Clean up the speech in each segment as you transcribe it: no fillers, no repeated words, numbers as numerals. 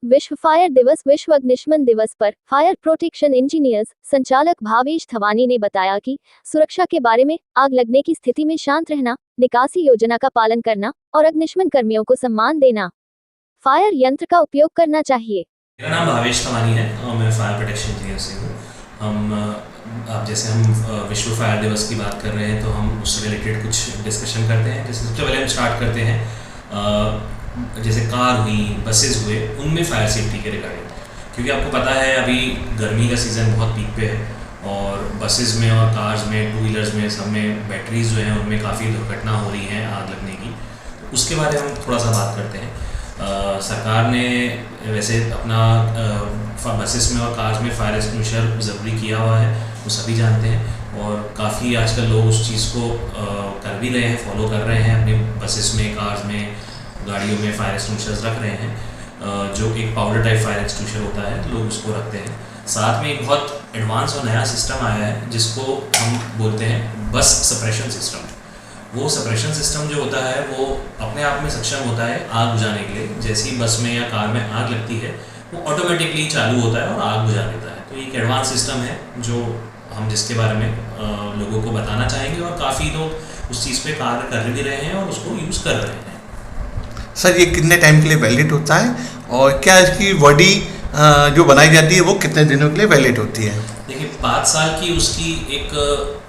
विश्व फायर दिवस विश्व अग्निशमन दिवस पर फायर प्रोटेक्शन इंजीनियर्स संचालक भावेश धवानी ने बताया कि सुरक्षा के बारे में आग लगने की स्थिति में शांत रहना, निकासी योजना का पालन करना और अग्निशमन कर्मियों को सम्मान देना, फायर यंत्र का उपयोग करना चाहिए। मेरा नाम भावेश धवानी है और मैं फायर प्रोटेक्शन इंजीनियर से हूँ। अब जैसे हम विश्व फायर दिवस की बात कर रहे हैं तो हम उससे रिलेटेड कुछ डिस्कशन करते हैं। जैसे सबसे पहले हम स्टार्ट करते हैं जैसे कार हुई, बसेस हुए, उनमें फायर सेफ्टी के रिगार्डिंग, क्योंकि आपको पता है अभी गर्मी का सीज़न बहुत पीक पे है और बसेस में और कार्स में, टू व्हीलर्स में, सब में बैटरीज जो हैं उनमें काफ़ी दुर्घटना हो रही हैं आग लगने की। तो उसके बारे में हम थोड़ा सा बात करते हैं। सरकार ने वैसे अपना बसेस में और कार्स में फायर एक्सटिंग्विशर ज़रूरी किया हुआ है, वो सभी जानते हैं और काफ़ी आजकल लोग उस चीज़ को कर भी रहे हैं, फॉलो कर रहे हैं। अपने बसेस में, कार्स में, गाड़ियों में फायर एक्सटिंग्विशर्स रख रहे हैं, जो एक पाउडर टाइप फायर एक्सटिंग्विशर होता है, लोग उसको रखते हैं। साथ में एक बहुत एडवांस और नया सिस्टम आया है जिसको हम बोलते हैं बस सप्रेशन सिस्टम। वो सप्रेशन सिस्टम जो होता है वो अपने आप में सक्षम होता है आग बुझाने के लिए। जैसे ही बस में या कार में आग लगती है वो ऑटोमेटिकली चालू होता है और आग बुझा देता है। तो एक एडवांस सिस्टम है जो हम जिसके बारे में लोगों को बताना चाहेंगे और काफ़ी लोग उस चीज़ पे कार्य कर भी रहे हैं और उसको यूज़ कर रहे हैं। सर, ये कितने टाइम के लिए वैलिड होता है और क्या इसकी बॉडी जो बनाई जाती है वो कितने दिनों के लिए वैलिड होती है? देखिए, 5 साल की उसकी एक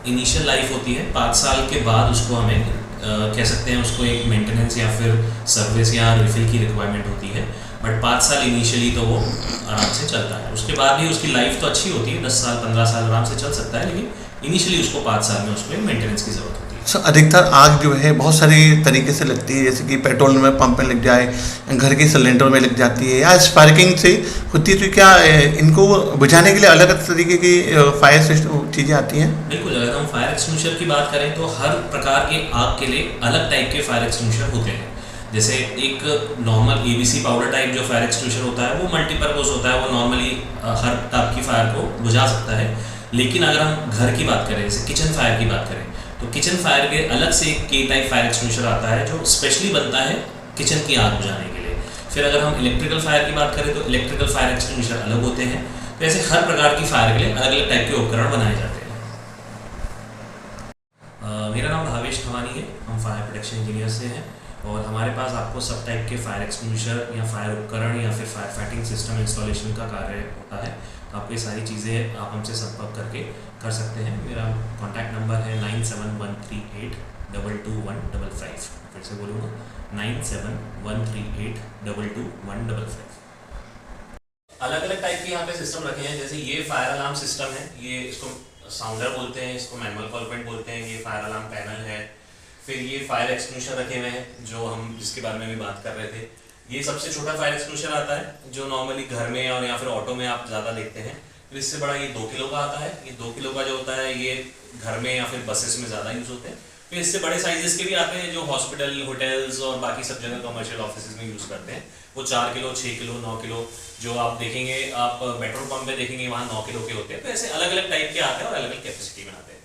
इनिशियल लाइफ होती है। 5 साल के बाद उसको हमें कह सकते हैं उसको एक मेंटेनेंस या फिर सर्विस या रिफिल की रिक्वायरमेंट होती है। बट 5 साल इनिशियली तो वो आराम से चलता है। उसके बाद भी उसकी लाइफ तो अच्छी होती है, 10 साल 15 साल आराम से चल सकता है, लेकिन इनिशियली उसको 5 साल में उसको एक मेंटेनेंस की ज़रूरत होती है। सर, अधिकतर आग जो है बहुत सारी तरीके से लगती है, जैसे कि पेट्रोल में पंप में लग जाए, घर के सिलेंडर में लग जाती है या स्पार्किंग से होती है। तो क्या इनको बुझाने के लिए अलग अलग तरीके की फायर सिस्टम चीज़ें आती हैं? बिल्कुल, अगर हम फायर एक्सटिंग्विशर की बात करें तो हर प्रकार के आग के लिए अलग टाइप के फायर एक्सटिंग्विशर होते हैं। जैसे एक नॉर्मल ABC पाउडर टाइप जो फायर एक्सटिंग्विशर होता है वो मल्टीपर्पज़ होता है, वो नॉर्मली हर टाइप की फायर को बुझा सकता है। लेकिन अगर हम घर की बात करें, जैसे किचन फायर की बात करें, तो किचन फायर के अलग से एक K टाइप फायर एक्सटिंग्विशर आता है जो स्पेशली बनता है किचन की आग बुझाने के लिए। फिर अगर हम इलेक्ट्रिकल फायर की बात करें तो इलेक्ट्रिकल फायर एक्सटिंग्विशर अलग होते हैं। तो ऐसे हर प्रकार की फायर के लिए अलग अलग टाइप के उपकरण बनाए जाते हैं। मेरा नाम भावेश धवानी है, हम फायर प्रोटेक्शन इंजीनियर से हैं और हमारे पास आपको सब टाइप के फायर एक्सटिंग्विशर या फायर उपकरण या फिर फायर फाइटिंग सिस्टम इंस्टॉलेशन का कार्य होता है। आपको ये सारी चीज़ें आप हमसे संपर्क करके कर सकते हैं। मेरा कॉन्टैक्ट नंबर है 9713822155। फिर से बोलूँगा 9713822155। अलग अलग टाइप के यहाँ पे सिस्टम रखे हैं। जैसे ये फायर अलार्म सिस्टम है, ये इसको साउंडर बोलते हैं, इसको मैनुअल कॉल पॉइंट बोलते हैं। ये फायर अलार्म पैनल है। फिर ये फायर एक्सटिंग्विशर रखे हुए हैं जो हम जिसके बारे में भी बात कर रहे थे। ये सबसे छोटा फायर एक्सटिंग्विशर आता है जो नॉर्मली घर में और या फिर ऑटो में आप ज़्यादा देखते हैं। फिर इससे बड़ा ये 2 किलो का आता है। ये 2 किलो का जो होता है ये घर में या फिर बसेस में ज़्यादा यूज़ होते हैं। फिर इससे बड़े साइजेस के भी आते हैं जो हॉस्पिटल, होटल्स और बाकी सब जगह कमर्शियल ऑफिस में यूज़ करते हैं। वो 4 किलो, 6 किलो, 9 किलो जो आप देखेंगे, आप पेट्रोल पंप पे देखेंगे वहाँ 9 किलो के होते हैं। तो ऐसे अलग अलग टाइप के आते हैं और अलग अलग कैपेसिटी में आते हैं।